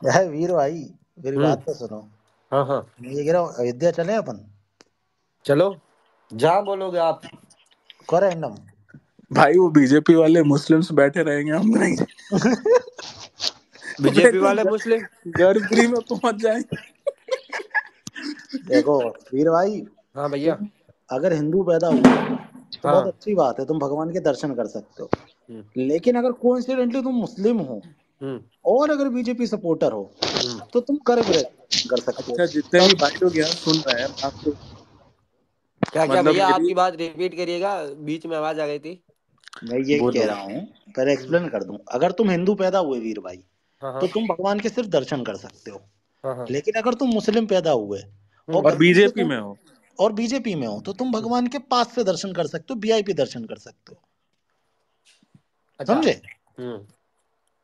यार वीर भाई, मेरी हम्म। बात तो सुनो। हाँ हाँ। मैं ये कह रहा हूँ, अयोध्या चले अपन। चलो, जहाँ बोलोगे आप। कोरेंडम। भाई वो बीजेपी वाले मुस्लिम्स बैठे रहेंगे, हम नहीं। बीजेपी वैसे वाले मुस्लिम। गर्भगृह में पहुंच जाएंगे। देखो वीर भाई, हाँ भैया। तुम अगर हिंदू पैदा हुए तो बहुत हाँ। अच्छी बात है, तुम भगवान के दर्शन कर सकते हो। हम्म। लेकिन अगर कोइंसिडेंटली तुम मुस्लिम हो हम्म। और अगर बीजेपी सपोर्टर हो हम्म। तो तुम गर्भगृह कर सकते हो। अच्छा, जितने भी तब भाई लोग यहाँ सुन रहे हैं, मैं आपको क्या क्या मतलब भैया, मेरी आपकी बात रिपीट करिएगा, बीच में आवाज आ गई थी। मैं ये कह बोलो। रहा हूँ, पहले हम्म। एक्सप्लेन कर दूं। अगर तुम हिंदू पैदा हुए वीर भाई हाँ तो हाँ। तुम भगवान के सिर्फ दर्शन कर सकते हो। हाँ हाँ। लेकिन अगर तुम मुस्लिम पैदा हुए और हम्म। और गलती से बीजेपी तुम में हो। और बीजेपी में हो तो तुम हम्म। भगवान के पास से दर्शन कर सकते हो, वीआईपी दर्शन कर सकते हो। अच्छा। समझे? हम्म।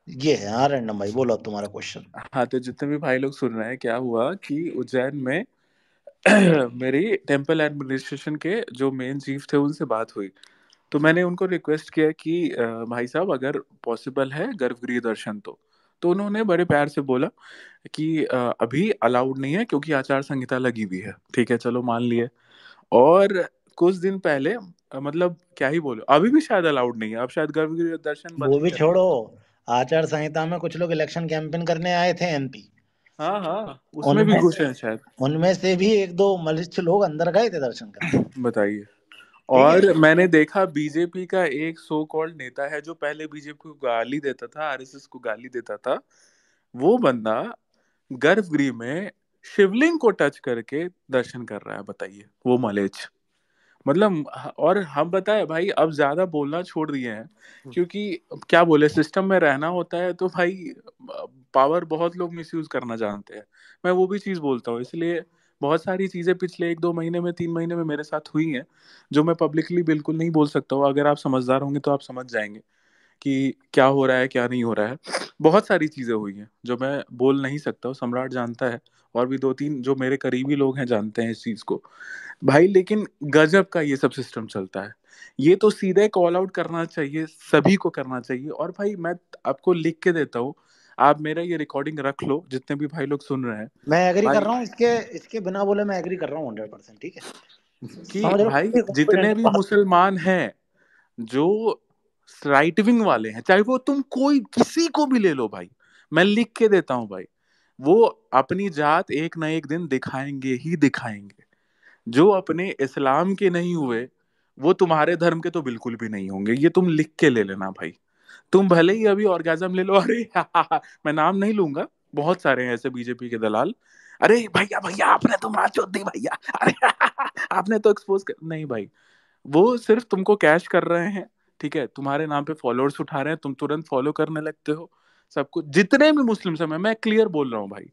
ये है। हाँ रैंडम भाई, बोलो अब तुम्हारा क्वेश्चन। हाँ, तो जितने भी भाई लोग सुन रहे हैं, क्या हुआ कि उज्जैन में मेरी टेम्पल एडमिनिस्ट्रेशन के जो मेन चीफ थे उनसे बात हुई। तो मैंने उनको रिक्वेस्ट किया कि भाई साहब, अगर पॉसिबल है गर्भगृह दर्शन तो उन्होंने बड़े प्यार से बोला कि अभी अलाउड नहीं है क्योंकि आचार संहिता लगी हुई है। ठीक है, चलो मान लिए। और कुछ दिन पहले मतलब क्या ही बोलो, अभी भी शायद अलाउड नहीं है, अब शायद गर्भगृह दर्शन बंद वो ही भी कर दिया। छोड़ो, आचार संहिता में कुछ लोग इलेक्शन कैंपेन करने आए थे एमपी। हाँ हाँ, उसमें भी उनमें घुसे हैं शायद। उनमें से भी एक दो मलिष्ठ लोग अंदर गए थे दर्शन करने। बताइए। ठीक है। और मैंने देखा बीजेपी का एक सो कॉल्ड नेता है जो पहले बीजेपी को गाली देता था, आरएसएस को गाली देता था, वो बंदा गर्भगृह में शिवलिंग को टच करके दर्शन कर रहा है। बताइए, वो मलेच्छ। मतलब और हम बताए भाई, अब ज्यादा बोलना छोड़ दिए हैं क्योंकि क्या बोले, सिस्टम में रहना होता है तो भाई पावर बहुत लोग मिसयूज करना जानते हैं। मैं वो भी चीज बोलता हूँ, इसलिए बहुत सारी चीजें पिछले 1-2 महीने में, 3 महीने में मेरे साथ हुई हैं जो मैं पब्लिकली बिल्कुल नहीं बोल सकता हूँ। अगर आप समझदार होंगे तो आप समझ जाएंगे कि क्या हो रहा है, क्या नहीं हो रहा है। बहुत सारी चीजें हुई हैं जो मैं बोल नहीं सकता हूँ, सम्राट जानता है, और भी 2-3 जो मेरे करीबी लोग हैं जानते हैं इस चीज को भाई। लेकिन गजब का ये सब सिस्टम चलता है। ये तो सीधे कॉल आउट करना चाहिए, सभी को करना चाहिए। और भाई मैं आपको लिख के देता हूँ, आप मेरा ये रिकॉर्डिंग रख लो, जितने भी भाई लोग सुन रहे हैं मैं एग्री कर भाई, रहा हूँ, इसके इसके बिना बोले मैं एग्री कर रहा हूँ 100%। ठीक है, कि समझ रहे हो, भाई पूरी जितने कॉन्फिडेंट भी बात कर। मुसलमान हैं जो राइट विंग वाले हैं, चाहे वो तुम कोई किसी को भी ले लो भाई, मैं लिख के देता हूँ भाई, वो अपनी जात एक ना एक दिन दिखाएंगे ही दिखाएंगे। जो अपने इस्लाम के नहीं हुए वो तुम्हारे धर्म के तो बिल्कुल भी नहीं होंगे, ये तुम लिख के ले लेना भाई। तुम भले ही अभी ऑर्गेजम ले लो, अरे मैं नाम नहीं लूंगा, बहुत सारे हैं ऐसे बीजेपी के दलाल। अरे भैया भैया, आपने तो मार चोद दी भैया, अरे आपने तो एक्सपोज कर, नहीं भाई, वो सिर्फ तुमको कैश कर रहे हैं। ठीक है, तुम्हारे नाम पे फॉलोअर्स उठा रहे हैं, तुम तुरंत फॉलो करने लगते हो। सब कुछ, जितने भी मुस्लिम हैं, मैं क्लियर बोल रहा हूँ भाई,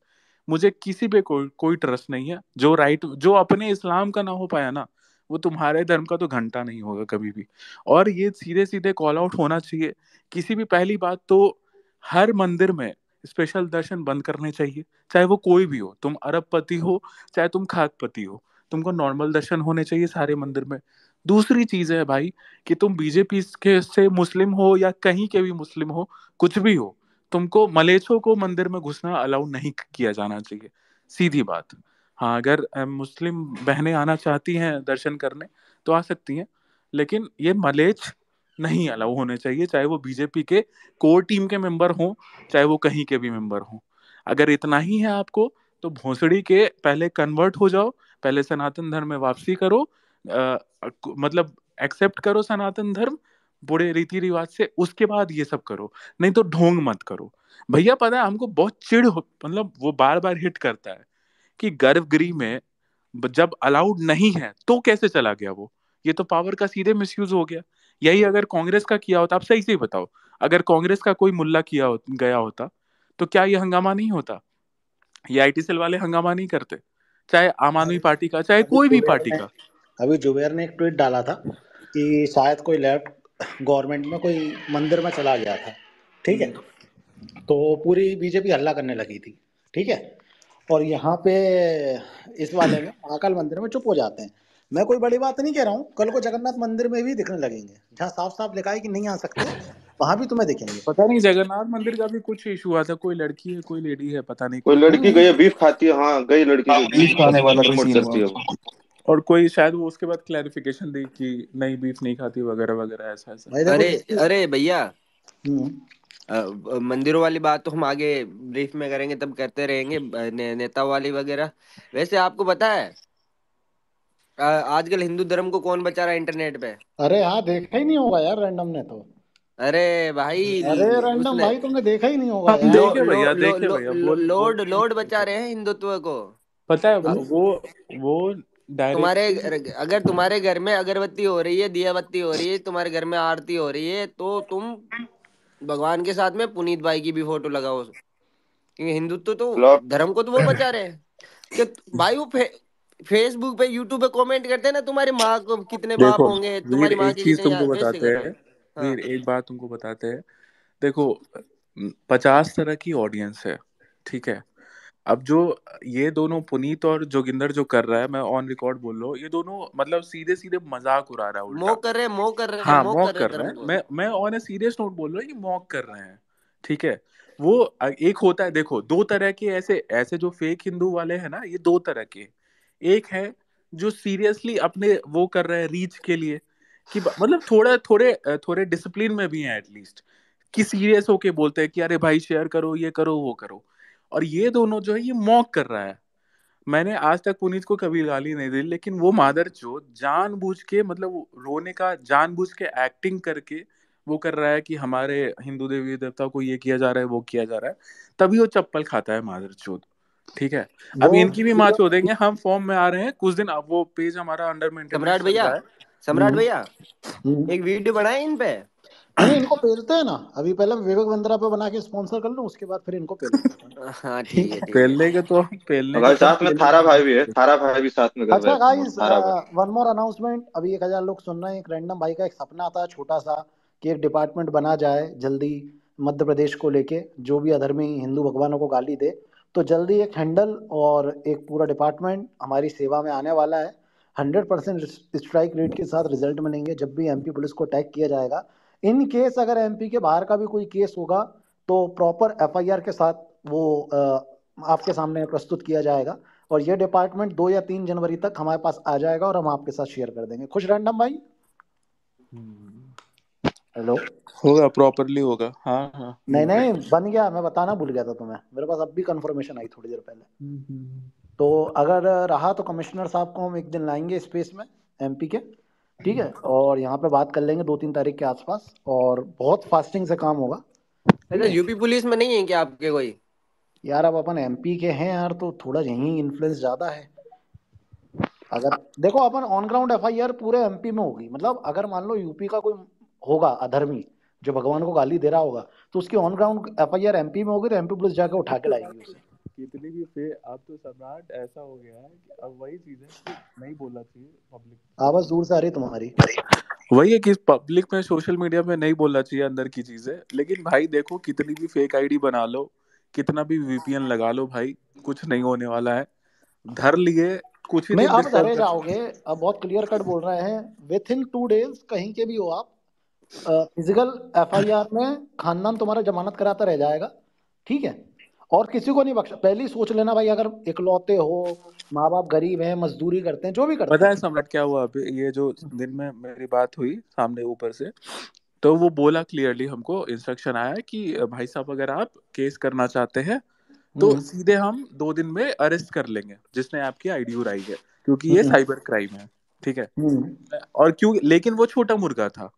मुझे किसी पे कोई ट्रस्ट नहीं है। जो राइट, जो अपने इस्लाम का ना हो पाया ना, वो तुम्हारे धर्म का तो घंटा नहीं होगा कभी भी। और ये सीधे सीधे कॉल आउट होना चाहिए। किसी भी, पहली बात तो हर मंदिर में स्पेशल दर्शन बंद करने चाहिए, चाहे वो कोई भी हो, तुम अरबपति हो चाहे तुम खाकपति हो, तुमको नॉर्मल दर्शन होने चाहिए सारे मंदिर में। दूसरी चीज है भाई कि तुम बीजेपी के से मुस्लिम हो या कहीं के भी मुस्लिम हो, कुछ भी हो, तुमको मलेच्छों को मंदिर में घुसना अलाउ नहीं किया जाना चाहिए, सीधी बात। हाँ, अगर मुस्लिम बहनें आना चाहती हैं दर्शन करने तो आ सकती हैं, लेकिन ये मलेच्छ नहीं अलाउ होने चाहिए, चाहे वो बीजेपी के कोर टीम के मेंबर हों, चाहे वो कहीं के भी मेंबर हों। अगर इतना ही है आपको, तो भोसड़ी के पहले कन्वर्ट हो जाओ, पहले सनातन धर्म में वापसी करो, मतलब एक्सेप्ट करो सनातन धर्म बड़े रीति रिवाज से, उसके बाद ये सब करो। नहीं तो ढोंग मत करो भैया। पता है हमको बहुत चिढ़ हो, मतलब वो बार बार हिट करता है कि गर्भगृह में जब अलाउड नहीं है तो कैसे चला गया वो। ये तो पावर का सीधे मिसयूज हो गया। यही अगर कांग्रेस का किया होता, आप सही से बताओ, अगर कांग्रेस का कोई मुल्ला गया होता तो क्या ये हंगामा नहीं होता? ये आईटी सेल वाले हंगामा नहीं करते, चाहे आम आदमी पार्टी का, चाहे अभी कोई भी जुबेर पार्टी ने का। अभी जुबेर ने एक ट्वीट डाला था कि शायद कोई लेफ्ट गवर्नमेंट में कोई मंदिर में चला गया था। ठीक है, हम्म। तो पूरी बीजेपी हल्ला करने लगी थी। ठीक है, और यहाँ पे इस वाले में महाकाल मंदिर में चुप हो जाते हैं। मैं कोई बड़ी बात नहीं कह रहा हूँ, कल को जगन्नाथ मंदिर में भी दिखने लगेंगे जहाँ साफ साफ लिखा है कि नहीं आ सकते। वहां भी तुम्हें दिखेंगे। पता नहीं जगन्नाथ मंदिर का भी कुछ इशू हुआ था, कोई लड़की है कोई लेडी है, पता नहीं कोई क्या लड़की हम्म, गई है, बीफ खाती है, हाँ गई लड़की हाँ, जो बीफ बीफ खाने वाला कोई प्रमोट सीन हुआ। करती है वो। और कोई शायद वो उसके बाद क्लैरिफिकेशन दी कि नहीं बीफ नहीं खाती वगैरह वगैरह, ऐसा ऐसा। भाई देखो अरे जिसकी अरे भैया, हम्म, मंदिरों वाली बात तो हम आगे ब्रीफ में करेंगे, तब करते रहेंगे। नेता वाली वगैरह। वैसे आपको पता है आजकल हिंदू धर्म को कौन बचा रहा है इंटरनेट पे? अरे हाँ, देखा ही नहीं होगा यार रैंडम ने तो। अरे भाई, अरे रैंडम उसने भाई, तुमने देखा ही नहीं होगा हम यार। लो, देखे लो, भैया, लो, देखे लो, भैया, लो, बोल लोड बोलने लोड की बचा कोशिश रहे कर। हैं हिंदुत्व को। पता है तुम वो तुम्हारे डायरेक्टली। अगर तुम्हारे घर में अगरबत्ती हो रही है, दिया बत्ती हो रही है, तुम्हारे घर में आरती हो रही है, तो तुम भगवान के साथ में पुनीत भाई की भी फोटो लगाओ, क्योंकि हिंदुत्व तो फ्लॉप। धर्म को तो वो बचा रहे हैं। कि भाई वो फेसबुक पे, यूट्यूब पे कमेंट करते हैं ना, तुम्हारी माँ को कितने बाप देखो होंगे, वीर, तुम्हारी माँ एक के चीज कितने तुमको वैसे बताते कर रहे हैं। हैं। हाँ। वीर एक बात तुमको बताते हैं। देखो 50 तरह की ऑडियंस है, ठीक है। अब जो ये दोनों पुनीत और जोगिंदर जो कर रहा है, मैं ऑन रिकॉर्ड बोल रहा हूँ, ये दोनों मतलब सीधे सीधे मजाक उड़ा रहा है उल्टा। मोह कर रहे हैं, मोह कर रहे हैं, हाँ मोह कर मॉक रहे हैं कर रहे धर्म हैं, को। मैं ऑन ए सीरियस नोट बोल रहा हूँ कि मॉक कर रहे हैं, ठीक है। वो एक होता है, देखो दो तरह के ऐसे ऐसे जो फेक हिंदू वाले हैं ना, ये दो तरह के। एक है जो सीरियसली अपने वो कर रहे हैं रीच के लिए, कि मतलब थोड़े डिसिप्लिन में भी हैं एटलीस्ट, कि सीरियस होके बोलते हैं कि अरे भाई शेयर करो, ये करो वो करो। और ये दोनों जो है ये मॉक कर रहा है। मैंने आज तक पुनीत को कभी गाली नहीं दी, लेकिन वो मादरचोद जानबूझ के, मतलब वो रोने का जानबूझ के एक्टिंग करके वो कर रहा है कि हमारे हिंदू देवी देवता को ये किया जा रहा है वो किया जा रहा है, तभी वो चप्पल खाता है मादरचोद। ठीक है। वो अब इनकी भी माँ चोदेंगे, हम फॉर्म में आ रहे हैं कुछ दिन, अब वो पेज हमारा अंडर मेंटेनेंस सम्राट चल भैया, रहा है। सम्राट हम्म, भैया, हम्म। एक वीडियो बनाए इन पे। नहीं नहीं, इनको पेलते हैं ना। अभी पहले विवेक बंदरा पे बना के स्पॉन्सर कर लूं, उसके बाद फिर इनको पेल लेंगे अपन। हाँ ठीक ठीक है, है। ठीक है। पेलने के तो और पेलने के भाई तो हम साथ में थारा भाई भी है, पेलेंगे। थारा भाई भी साथ में कर रहे अच्छा हैं प्रमोट, गाइस, थारा भाई। One more announcement. अभी 1,000 लोग सुन रहे हैं। एक रैंडम भाई का एक सपना आता है छोटा सा, कि एक डिपार्टमेंट बना जाए जल्दी मध्य प्रदेश को लेके, जो भी अधर्मी हिंदू भगवानों को गाली दे। तो जल्दी एक हैंडल और एक पूरा डिपार्टमेंट हमारी सेवा में आने वाला है। 100% स्ट्राइक रेट के साथ रिजल्ट मिलेंगे जब भी एमपी पुलिस को अटैक किया जाएगा। इन केस अगर एमपी के बाहर का भी कोई केस होगा, तो प्रॉपर एफआईआर के साथ वो आपके सामने प्रस्तुत किया जाएगा। और ये डिपार्टमेंट 2 या 3 जनवरी तक हमारे पास आ जाएगा और हम आपके साथ शेयर कर देंगे। खुश रैंडम भाई। हेलो। होगा, प्रॉपरली होगा, हाँ हाँ नहीं बिल्कुल। नहीं, बन गया। मैं बताना भूल गया था तुम्हें, मेरे पास अब भी कंफर्मेशन आई थोड़ी देर पहले। तो अगर रहा तो कमिश्नर साहब को हम एक दिन लाएंगे स्पेस में, एमपी के। ठीक है, और यहाँ पे बात कर लेंगे 2-3 तारीख के आसपास, और बहुत फास्टिंग से काम होगा। ठीक अच्छा, है यूपी पुलिस में नहीं है क्या आपके कोई? यार, अब अपन एमपी के हैं यार, तो थोड़ा यहीं इन्फ्लुएंस ज्यादा है। अगर देखो, अपन ऑन ग्राउंड एफआईआर पूरे एमपी में होगी। मतलब अगर मान लो यूपी का कोई होगा अधर्मी जो भगवान को गाली दे रहा होगा, तो उसकी ऑन ग्राउंड एफआईआर एमपी में होगी, तो एमपी पुलिस जाकर उठा के लाएगी उसे। कितनी भी फे अब तो सम्राट ऐसा हो गया है कि अब वही चीज है कि नहीं बोलना चाहिए पब्लिक आवाज सोशल दूर से आ रही तुम्हारी। मीडिया, वही है कि पब्लिक में सोशल मीडिया में नहीं बोलना चाहिए अंदर की चीजें। लेकिन भाई देखो, कितनी भी फेक आईडी बना लो, कितना भी वीपीएन लगा लो भाई, कुछ नहीं होने वाला है। धर लिए, कुछ ही मैं दिन अब डिस्टर्ब धरे कर। जाओगे। अब बहुत क्लियर कट बोल रहे हैं। विथ इन 2 डेज कहीं के भी हो आप, फिजिकल एफआईआर में खानदान तुम्हारा जमानत कराता रह जाएगा। ठीक है। और किसी को नहीं बख्शा। पहले ही सोच लेना भाई, अगर इकलौते हो, माँ बाप गरीब हैं, मजदूरी करते हैं, जो भी करते पता है हैं। सम्राट क्या हुआ अभी, ये जो दिन में मेरी बात हुई सामने ऊपर से, तो वो बोला क्लियरली, हमको इंस्ट्रक्शन आया है कि भाई साहब अगर आप केस करना चाहते हैं तो हम्म, सीधे हम 2 दिन में अरेस्ट कर लेंगे जिसने आपकी आईडी उड़ाई है, क्योंकि ये हम्म, साइबर क्राइम है। ठीक है। हम्म, और क्यों, लेकिन वो छोटा मुर्गा था।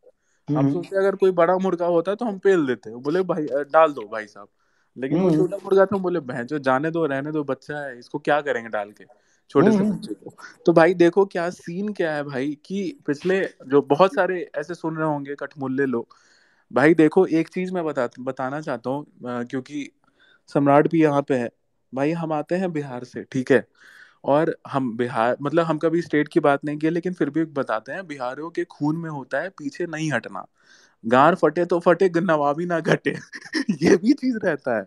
हम हम्म, सोचे अगर कोई बड़ा मुर्गा होता तो हम पेल देते, वो बोले भाई डाल दो भाई साहब। लेकिन वो हम्म, छोटा मुर्गा था, बोले बहन जो जाने दो, रहने दो, बच्चा है, इसको क्या करेंगे डाल के, छोटे से हम्म। बच्चे को। तो भाई देखो क्या सीन क्या है भाई, कि पिछले जो बहुत सारे ऐसे सुन रहे होंगे कठमुल्ले लोग। भाई देखो एक चीज मैं बताना चाहता हूँ, क्योंकि सम्राट भी यहाँ पे है। भाई हम आते हैं बिहार से, ठीक है। और हम बिहार, मतलब हम कभी स्टेट की बात नहीं की, लेकिन फिर भी बताते हैं, बिहारियों के खून में होता है पीछे नहीं हटना। गार फटे तो फटे, नवाबी ना घटे। ये भी चीज रहता है।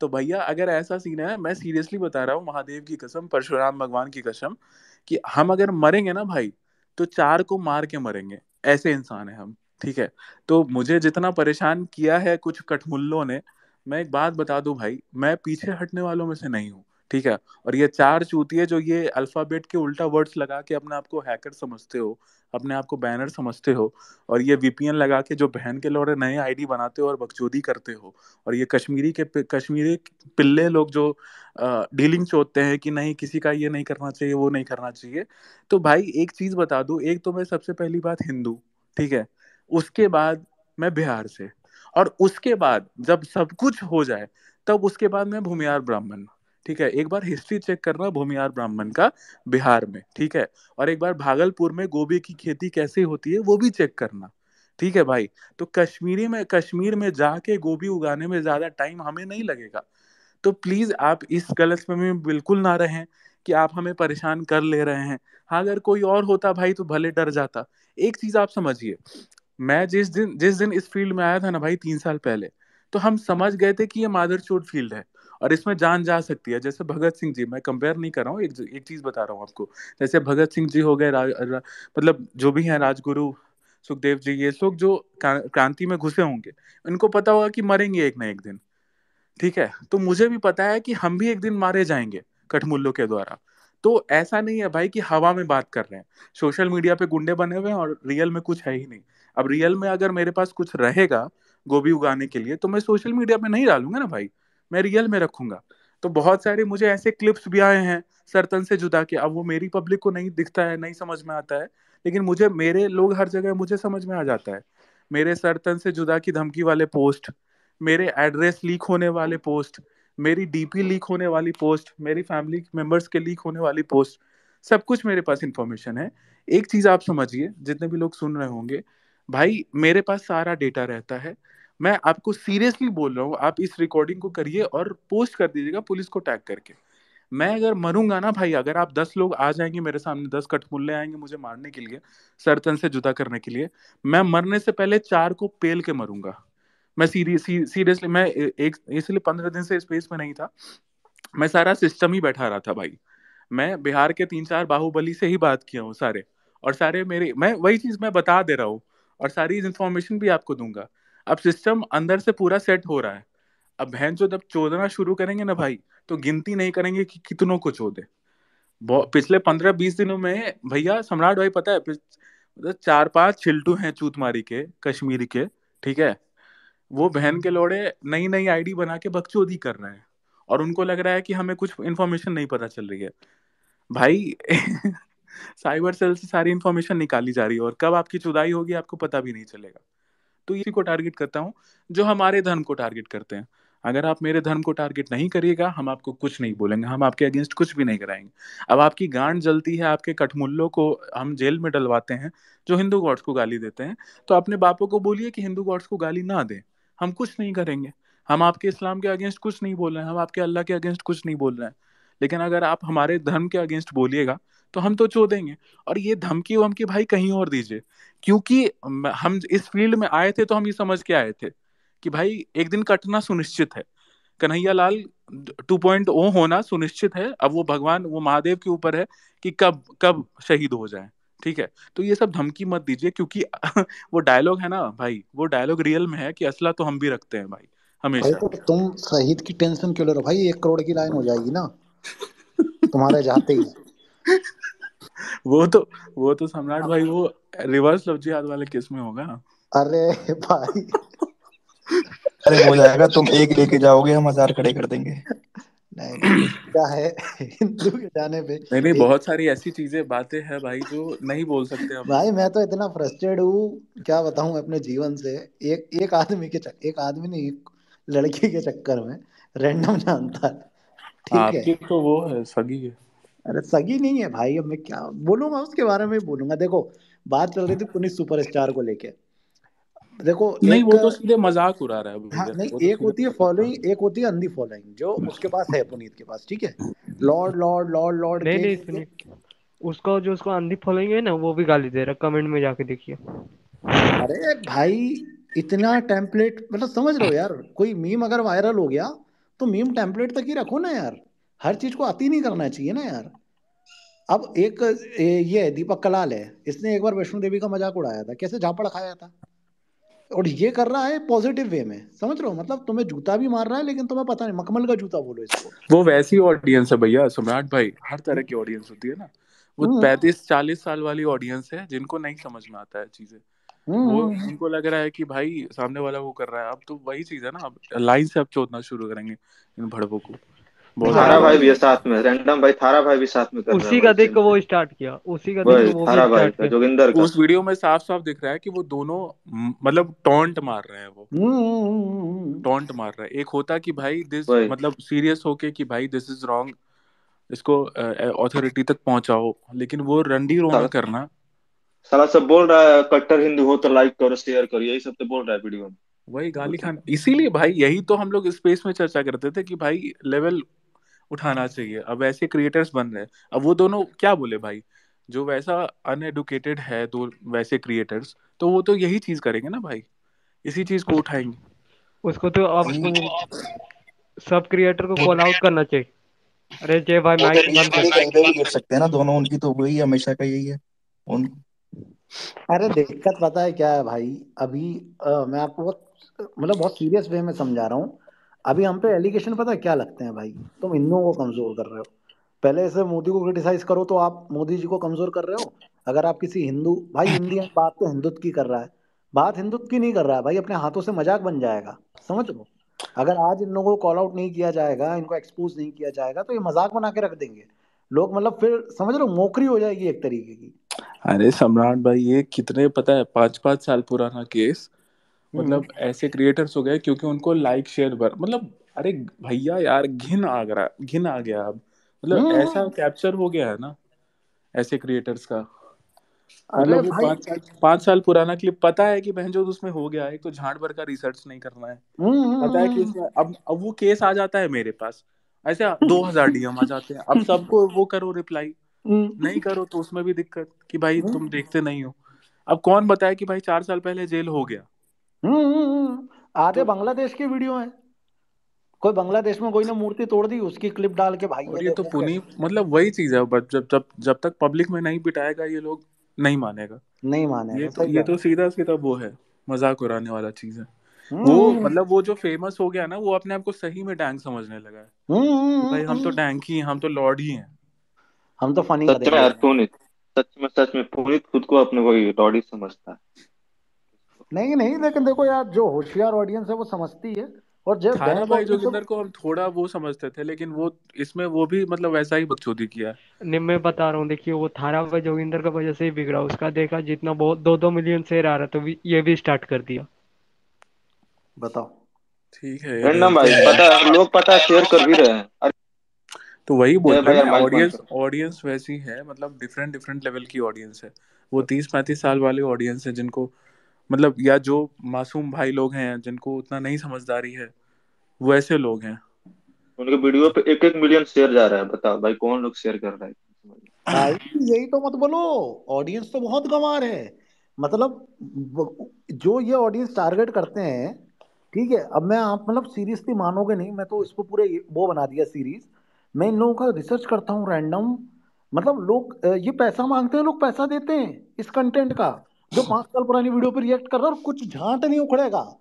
तो भैया अगर ऐसा सीन है, मैं सीरियसली बता रहा हूँ, महादेव की कसम, परशुराम भगवान की कसम, कि हम अगर मरेंगे ना भाई, तो 4 को मार के मरेंगे। ऐसे इंसान है हम। ठीक है। तो मुझे जितना परेशान किया है कुछ कठमुल्लों ने, मैं एक बात बता दूं भाई, मैं पीछे हटने वालों में से नहीं हूँ, ठीक है। और ये चार चूतिए जो ये अल्फाबेट के उल्टा वर्ड्स लगा के अपने आप को हैकर समझते हो, अपने आप को बैनर समझते हो, और ये वीपीएन लगा के जो बहन के लौड़े नए आईडी बनाते हो और बकचोदी करते हो, और ये कश्मीरी पिल्ले लोग जो डीलिंग चोदते हैं कि नहीं किसी का ये नहीं करना चाहिए वो नहीं करना चाहिए। तो भाई एक चीज बता दूं, एक तो मैं सबसे पहली बात हिंदू, ठीक है, उसके बाद मैं बिहार से, और उसके बाद जब सब कुछ हो जाए तब उसके बाद मैं भूमियार ब्राह्मण, ठीक है। एक बार हिस्ट्री चेक करना भूमियार ब्राह्मण का बिहार में, ठीक है। और एक बार भागलपुर में गोभी की खेती कैसे होती है वो भी चेक करना, ठीक है भाई। तो कश्मीर में जाके गोभी उगाने में ज्यादा टाइम हमें नहीं लगेगा। तो प्लीज आप इस गलतफहमी में बिल्कुल ना रहें कि आप हमें परेशान कर ले रहे हैं। हाँ, अगर कोई और होता भाई तो भले डर जाता। एक चीज आप समझिए, मैं जिस दिन इस फील्ड में आया था ना भाई 3 साल पहले, तो हम समझ गए थे कि ये मादरचोद फील्ड है और इसमें जान जा सकती है। जैसे भगत सिंह जी, मैं कंपेयर नहीं कर रहा हूँ, एक चीज बता रहा हूँ आपको। जैसे भगत सिंह जी हो गए, मतलब जो भी हैं राजगुरु, सुखदेव जी, ये लोग जो क्रांति में घुसे होंगे, इनको पता होगा कि मरेंगे एक ना एक दिन, ठीक है। तो मुझे भी पता है कि हम भी एक दिन मारे जाएंगे कठमुल्लों के द्वारा। तो ऐसा नहीं है भाई कि हवा में बात कर रहे हैं, सोशल मीडिया पे गुंडे बने हुए हैं और रियल में कुछ है ही नहीं। अब रियल में अगर मेरे पास कुछ रहेगा गोभी उगाने के लिए तो मैं सोशल मीडिया पे नहीं डालूंगा ना भाई, मैं रियल में रखूंगा। तो बहुत सारे मुझे ऐसे क्लिप्स भी आए हैं सरतन से जुदा के, अब वो मेरी पब्लिक को नहीं दिखता है, नहीं समझ में आता है, लेकिन मुझे, मेरे लोग हर जगह मुझे समझ में आ जाता है। मेरे सरतन से जुदा की धमकी वाले पोस्ट, मेरे एड्रेस लीक होने वाले पोस्ट, मेरी डीपी लीक होने वाली पोस्ट, मेरी फैमिली मेंबर्स के लीक होने वाली पोस्ट, सब कुछ मेरे पास इंफॉर्मेशन है। एक चीज आप समझिए, जितने भी लोग सुन रहे होंगे, भाई मेरे पास सारा डेटा रहता है। मैं आपको सीरियसली बोल रहा हूँ, आप इस रिकॉर्डिंग को करिए और पोस्ट कर दीजिएगा पुलिस को टैग करके। मैं अगर मरूंगा ना भाई, अगर आप 10 लोग आ जाएंगे मेरे सामने, 10 कठमुल्ले आएंगे मुझे मारने के लिए, सरतन से जुदा करने के लिए, मैं मरने से पहले 4 को पेल के मरूंगा। मैं सीरियसली, मैं एक इसलिए 15 दिन से स्पेस में नहीं था, मैं सारा सिस्टम ही बैठा रहा था भाई। मैं बिहार के 3-4 बाहुबली से ही बात किया हूँ सारे, और सारे मेरे, मैं वही चीज मैं बता दे रहा हूँ और सारी इंफॉर्मेशन भी आपको दूंगा। अब सिस्टम अंदर से पूरा सेट हो रहा है। अब बहन जो जब चोदना शुरू करेंगे ना भाई, तो गिनती नहीं करेंगे कि कितनों को चोदे। पिछले 15-20 दिनों में भैया सम्राट भाई पता है, 4-5 छिल्टू हैं चूतमारी के कश्मीरी के, ठीक है। वो बहन के लोड़े नई नई आईडी बना के बकचोदी कर रहे हैं और उनको लग रहा है कि हमें कुछ इन्फॉर्मेशन नहीं पता चल रही है भाई। साइबर सेल से सारी इन्फॉर्मेशन निकाली जा रही है और कब आपकी चुदाई होगी आपको पता भी नहीं चलेगा। तो इसी को टारगेट करता हूँ जो हमारे धर्म को टारगेट करते हैं। अगर आप मेरे धर्म को टारगेट नहीं करिएगा, हम आपको कुछ नहीं बोलेंगे, हम आपके अगेंस्ट कुछ भी नहीं कराएंगे। अब आपकी गांड जलती है, आपके कठमुल्लों को हम जेल में डलवाते हैं जो हिंदू गॉड्स को गाली देते हैं, तो अपने बापों को बोलिए कि हिंदू गॉड्स को गाली ना दें, हम कुछ नहीं करेंगे। हम आपके इस्लाम के अगेंस्ट कुछ नहीं बोल रहे हैं, हम आपके अल्लाह के अगेंस्ट कुछ नहीं बोल रहे हैं। लेकिन अगर आप हमारे धर्म के अगेंस्ट बोलिएगा तो हम तो चोदेंगे। और ये धमकी वमकी भाई कहीं और दीजिए, क्योंकि हम इस फील्ड में आए थे तो हम ये समझ के आए थे कि भाई एक दिन कटना सुनिश्चित है, कन्हैया लाल 2.0 होना सुनिश्चित है। अब वो भगवान, वो महादेव के ऊपर है कि कब कब शहीद हो जाए, ठीक है। तो ये सब धमकी मत दीजिए, क्योंकि वो डायलॉग है ना भाई, वो डायलॉग रियल में है कि असला तो हम भी रखते हैं भाई, भाई हमेशा। तो तुम शहीद की टेंशन क्यों ले रहे हो भाई, 1 करोड़ की लाइन हो जाएगी ना तुम्हारे जाते ही। वो तो वो तो सम्राट भाई वो रिवर्स लव जिहाद वाले केस में होगा। अरे भाई अरे हो जाएगा, तुम एक लेके जाओगे हम 1000 खड़े कर देंगे। नहीं नहीं, क्या है, हिंदू के जाने पे नहीं नहीं, एक। बहुत सारी ऐसी चीजें बातें हैं भाई जो नहीं बोल सकते हम। भाई मैं तो इतना फ्रस्ट्रेट हूँ, क्या बताऊं अपने जीवन से। एक आदमी एक आदमी नहीं, एक लड़की के चक्कर में रैंडम जानता है, ठीक है। आपकी तो वो है, सगी है। अरे सगी नहीं है भाई, अब मैं क्या बोलूंगा उसके बारे में ही बोलूंगा। देखो, बात चल रही थी पुनीत सुपरस्टार को लेके। देखो नहीं, एक, वो तो सीधे मजाक उड़ा रहा है हाँ भैया, नहीं, वो तो एक सीधे होती है मजाक उड़ा फॉलोइंग, एक होती है अंधी फॉलोइंग जो उसके पास है, पुनीत के पास, ठीक है। लॉर्ड लॉर्ड लॉर्ड लॉर्ड नहीं के नहीं सुनिए, उसका जो उसको अंधी फॉलोइंग है ना, वो भी गाली दे रहा है, कमेंट में जाके देखिए। अरे भाई, इतना टेम्पलेट, मतलब समझ रहे हो यार, कोई मीम अगर वायरल हो गया तो मीम टेम्पलेट तक ही रखो ना यार, हर चीज को अति नहीं करना चाहिए ना यार। अब एक ये दीपक कलाल है, इसने एक बार वैष्णो देवी का मजाक उड़ाया था, कैसे झापड़ खाया था, और ये कर रहा है पॉजिटिव वे में, समझ रहे हो, मतलब तुम्हें जूता भी मार रहा है लेकिन तुम्हें पता नहीं, मखमल का जूता बोलो इसको। वो वैसी ऑडियंस है भैया सम्राट भाई, हर तरह की ऑडियंस होती है ना। वो हम्म 35-40 साल वाली ऑडियंस है जिनको नहीं समझ में आता है चीजें। वो उनको लग रहा है कि भाई सामने वाला वो कर रहा है। अब तो वही चीज है ना, अब लाइन से अब चोदना शुरू करेंगे इन भड़वों को बहुत ठीक है थारा ज्यादा। भाई भाई। भी है साथ में, रैंडम भाई, थारा भाई भी साथ में कर रहा है उसी का भाई देख सेम के वो चीज। स्टार्ट किया, उसी का देख के वही वो भी थारा भाई स्टार्ट का, किया। जोगिंदर का। उस वीडियो में साफ साफ दिख रहा है कि वो दोनों मतलब टॉन्ट मार रहे हैं। वो टॉन्ट मार रहा है। एक होता कि भाई दिस वही मतलब सीरियस होके कि भाई दिस इज रॉन्ग, इसको अथॉरिटी तक पहुंचाओ, लेकिन वो रंडी रोना साला करना। साला सब बोल रहा है कट्टर हिंदू हो तो लाइक करो शेयर करो, यही सब तो बोल रहा है वीडियो में। वही गाली सोचो। खाना। इसीलिए भाई यही तो हम लोग स्पेस में चर्चा करते थे कि भाई लेवल उठाना चाहिए। अब ऐसे क्रिएटर्स बन रहे हैं। अब वो दोनों क्या बोले भाई, जो वैसा अनएडुकेटेड है दो वैसे क्रिएटर्स, तो वो तो यही चीज करेंगे ना भाई, इसी चीज को उस, उठाएंगे। उसको तो अब भाई तो सब क्रिएटर को वो कॉल आउट करना चाहिए। अरे जय भाई वो तो माइक बंद कर। कहीं पे भी गिर सकते हैं ना दोनों, उनकी तो वही हमेशा का यही है उन। अरे दिक्कत पता है क्या है भाई, अभी मैं आपको बहुत मतलब बहुत सीरियस वे में समझा रहा हूँ। अभी हम पे एलिगेशन पता है क्या लगते हैं भाई, तुम हिंदुओं को कमजोर कर रहे हो। पहले से मोदी को क्रिटिसाइज करो तो आप मोदी जी को कमजोर कर रहे हो। अगर आप किसी हिंदू भाई, इंडियन बात तो हिंदुत्व की कर रहा है, बात हिंदुत्व की नहीं कर रहा है भाई, अपने हाथों से मजाक बन जाएगा, समझ लो। अगर आज इन लोगों को कॉल आउट नहीं किया जाएगा, इनको एक्सपोज नहीं किया जाएगा, तो ये मजाक बना के रख देंगे लोग, मतलब फिर समझ लो मोकरी हो जाएगी एक तरीके की। अरे सम्राट भाई ये कितने पता है 5-5 साल पुराना केस, हम्म मतलब ऐसे क्रिएटर्स हो गए क्योंकि उनको लाइक शेयर बर मतलब। अरे भैया यार घिन आ गया अब। मतलब हम्म। ऐसा कैप्चर हो गया है ना ऐसे क्रिएटर्स का। अरे मतलब वो भाई। 5 साल पुराना क्लिप पता है कि बहनचोद उसमें हो गया है। एक तो झाड़ भर का रिसर्च नहीं करना है। पता है कि हम्म। उसमें अब वो केस आ जाता है मेरे पास, ऐसे 2000 डीएम आ जाते हैं। अब सबको वो करो रिप्लाई, नहीं करो तो उसमें भी दिक्कत कि भाई तुम देखते नहीं हो। अब कौन बताए कि भाई 4 साल पहले जेल हो गया। आधे तो बांग्लादेश की वीडियो है, कोई बांग्लादेश में कोई ने मूर्ति तोड़ दी, उसकी क्लिप डाल के भाई ये और ये तो देखो पुनी कैसे। मतलब वही चीज है, बट जब जब जब तक पब्लिक में नहीं पिटाएगा ये लोग नहीं मानेगा। नहीं मानेगा, सही ये बात। तो सीधा सीधा वो है, मजाक उड़ाने वाला चीज है। वो हम्म मतलब वो जो फेमस हो गया ना, वो अपने आप को सही में डैंग समझने लगा है कि भाई हम तो हम्म। डैंग ही हैं, हम तो लॉर्ड ही हैं। हम तो फनी सच में करेंगे। यार पुनीत, सच में पुनीत खुद को अपने वही डॉडी समझता है। नहीं नहीं, लेकिन देखो यार, जो होशियार ऑडियंस है वो समझती है, और जो थारा डैंग भाई ऑडियंस है जोगिंदर को हम थोड़ा वो समझते थे, लेकिन वो इसमें वो भी मतलब वैसा ही बकचोदी किया है। नहीं मैं बता रहा हूँ, देखिए वो थारा भाई जोगिंदर का वजह से ही बिगड़ा। उसका देखा जितना बहुत 2-2 मिलियन शेयर आ रहा था, ये भी स्टार्ट कर दिया। बताओ। ठीक है ये रैंडम देखते भाई हैं। पता है, लोग पता है शेयर कर भी रहे हैं। अरे तो वही बोल जय रहे भाई हैं यार ना, माइक बंद ऑडियंस करो। ऑडियंस वैसी है, मतलब डिफरेंट डिफरेंट लेवल की ऑडियंस है। वो 30-35 साल वाले ऑडियंस है जिनको मतलब, या जो मासूम भाई लोग हैं जिनको उतना नहीं समझदारी है, वो ऐसे लोग हैं। उनके वीडियो पे 1-1 मिलियन शेयर जा रहा है, बताओ भाई कौन लोग शेयर कर रहा है। भाई यही तो मत बोलो, ऑडियंस तो बहुत गंवार है, मतलब जो ये ऑडियंस टारगेट करते हैं। ठीक है, अब मैं आप मतलब सीरियसली मानोगे नहीं, मैं तो इसको पूरे वो बना दिया सीरीज। मैं इन लोगों का रिसर्च करता हूँ रैंडम, मतलब लोग ये पैसा मांगते हैं, लोग पैसा देते हैं इस कंटेंट का। जो 5 साल पुरानी वीडियो पर रिएक्ट कर रहा है और कुछ झांट नहीं उखड़ेगा।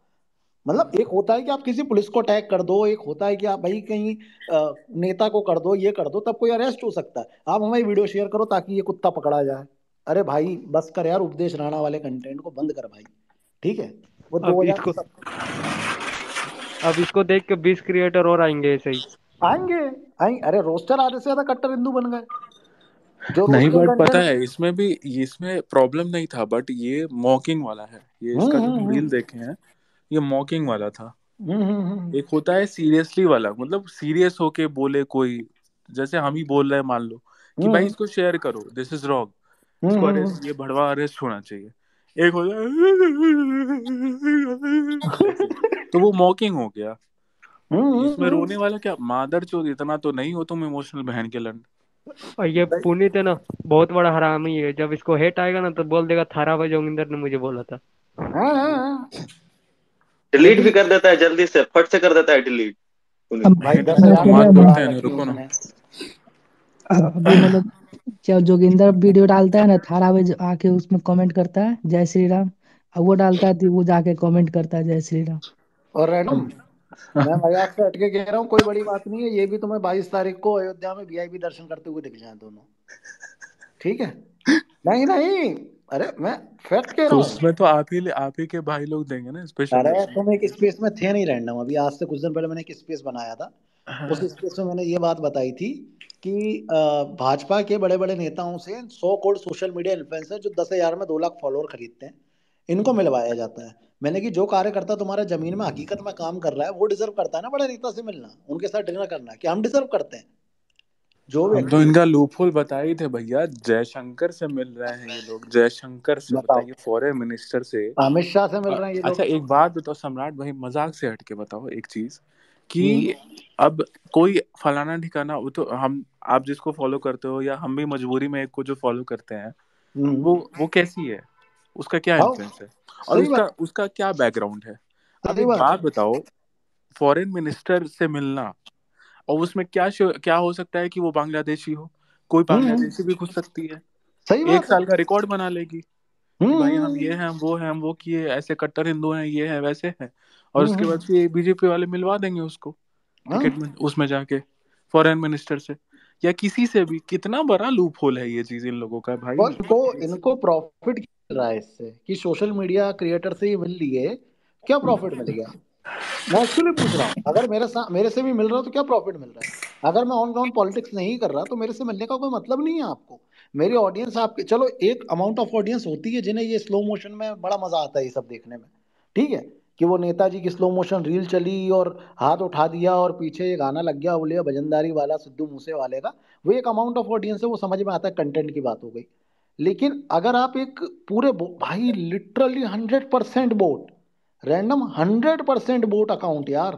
मतलब एक होता है कि आप किसी पुलिस को अटैक कर दो, एक होता है कि आप भाई कहीं नेता को कर दो, ये कर दो, तब कोई अरेस्ट हो सकता है। आप हमारी वीडियो शेयर करो ताकि ये कुत्ता पकड़ा जाए। अरे भाई बस कर यार, उपदेश राणा वाले कंटेंट को बंद कर भाई। ठीक है, वो अब इसको 2000 अब इसको देख के 20 क्रिएटर और आएंगे ऐसे ही। आएंगे। आएंगे, अरे रोस्टर आधे से ज्यादा कट्टर हिंदू बन गए, जो नहीं रोस्टर बट पता कंटेंट। है इसमें भी, इसमें प्रॉब्लम नहीं था, बट ये मॉकिंग वाला है। ये इसका जो हम रील हम्म। देखे हैं, ये मॉकिंग वाला था। हम्म। एक होता है सीरियसली वाला, मतलब सीरियस होके बोले कोई, जैसे हम ही बोल रहे हैं मान लो कि भाई हम्म। इसको शेयर करो, दिस इज रॉन्ग, इसको हम्म। अरेस्ट, ये भड़वा अरेस्ट होना चाहिए। एक होता है ऐसे, तो वो मॉकिंग हो गया। इसमें हम्म। रोने वाला क्या, मादर चोद इतना तो नहीं हो तुम इमोशनल बहन के लंड। और ये पुनीत है ना, बहुत बड़ा हरामी है। जब इसको हेट आएगा ना तो बोल देगा थारा भाई जोगिंदर ने मुझे बोला था। हाँ, हाँ, हाँ। डिलीट भी लेकिन कर देता है जल्दी से, फट से कर देता है डिलीट पुनीत। अब भाई नहीं नहीं, 10,000 हम चल रहा आज है फॉलोअर ना, बोलते बढ़ा हैं ना, रखी है रुको ना। उसने। अभी मतलब जब जोगिंदर वीडियो डालता है ना, थारा भाई आके उसमें कमेंट करता है जय श्री राम, और वो डालता है तो वो जाके कमेंट करता है जय श्री राम। और रैंडम, मैं मजाक से हटके कह रहा हूँ, कोई बड़ी बात नहीं है, ये भी तुम्हें 22 तारीख को अयोध्या में वीआईपी दर्शन करते हुए दिख जाए दोनों, ठीक है? नहीं नहीं, अरे मैं फैक्ट कह तो रहा हूँ। उसमें तो आप ही के भाई लोग देंगे ना स्पेशल अरे दर्शन। तुम एक स्पेस में थे नहीं रैंडम, अभी आज से कुछ दिन पहले मैंने एक स्पेस बनाया था, उस हाँ। स्पेस में मैंने ये बात बताई थी कि भाजपा के बड़े बड़े नेताओं से 100 करोड़ सोशल मीडिया इन्फ्लुएंसर जो 10,000 में 2 लाख फॉलोअर खरीदते हैं, इनको मिलवाया जाता है। मैंने कि जो कार्यकर्ता तुम्हारा जमीन में हकीकत में काम कर रहा है वो डिजर्व करता है ना बड़े नेता से मिलना, उनके साथ डिनर करना, कि हम डिजर्व करते हैं? जो हम तो व्यक्ति, इनका लूपहोल बता ही थे भैया, जयशंकर से मिल रहे हैं ये लोग, जयशंकर से, बताओ, बताइए, फॉरेन मिनिस्टर से। अमित शाह से मिल रहे हैं ये अच्छा लोग। एक बात बताओ सम्राट भाई, मजाक से हटके बताओ एक चीज हम्म कि अब कोई फलाना ठिकाना, वो तो हम, आप जिसको फॉलो करते हो या हम भी मजबूरी में एक को जो फॉलो करते हैं, हम्म, वो कैसी है, उसका क्या हाँ इन्फ्लुएंस है, और सही बात, उसका उसका क्या बैकग्राउंड है। अब सही एक बात। बात बताओ, फॉरेन मिनिस्टर से मिलना, और उसमें क्या हो सकता है कि वो बांग्लादेशी हो, कोई बांग्लादेशी भी घुस सकती है, सही एक बात है। साल का रिकॉर्ड बना लेगी कि भाई हम ये हम्म, हैं, हम वो किए, ऐसे कट्टर हिंदू हैं, ये है वैसे हैं, और उसके बाद हम्म, फिर बीजेपी वाले मिलवा देंगे उसको हाँ। टिकट में, उसमें जाके फॉरेन मिनिस्टर से या किसी से भी। कितना बड़ा लूप होल है ये चीज इन लोगों का भाई। और इनको इनको प्रॉफिट मिल रहा है इससे कि सोशल मीडिया क्रिएटर से ही मिल लिए, क्या प्रॉफिट मिल गया? मैं एक्चुअली पूछ रहा हूँ, अगर मेरे से भी मिल रहा है तो क्या प्रॉफिट मिल रहा है? अगर मैं ऑन ग्राउंड पॉलिटिक्स नहीं कर रहा तो मेरे से मिलने का कोई मतलब नहीं है आपको। मेरी ऑडियंस आपके, चलो एक अमाउंट ऑफ ऑडियंस होती है जिन्हें ये स्लो मोशन में बड़ा मजा आता है ये सब देखने में, ठीक है, कि वो नेताजी की स्लो मोशन रील चली और हाथ उठा दिया और पीछे ये गाना लग गया, बोले भजनदारी वाला सिद्धू मूसे वाले का, वो एक अमाउंट ऑफ ऑडियंस है, वो समझ में आता है, कंटेंट की बात हो गई। लेकिन अगर आप एक पूरे भाई literally 100% vote, random 100% vote account यार,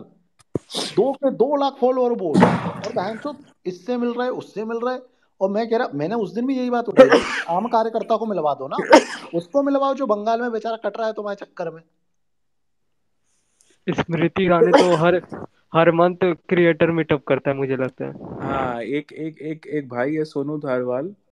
2 लाख फॉलोअर वोट, और बहन चो इससे मिल रहा है उससे मिल रहा है। और मैं कह रहा, मैंने उस दिन भी यही बात उठाई थी, आम कार्यकर्ता को मिलवा दो ना, उसको मिलवाओ जो बंगाल में बेचारा कट रहा है तुम्हारे चक्कर में। स्मृति ईरानी तो हर मंथ क्रिएटर मीटअप करता है मुझे लगता है। हाँ, एक एक एक एक भाई है सोनू धारवाल,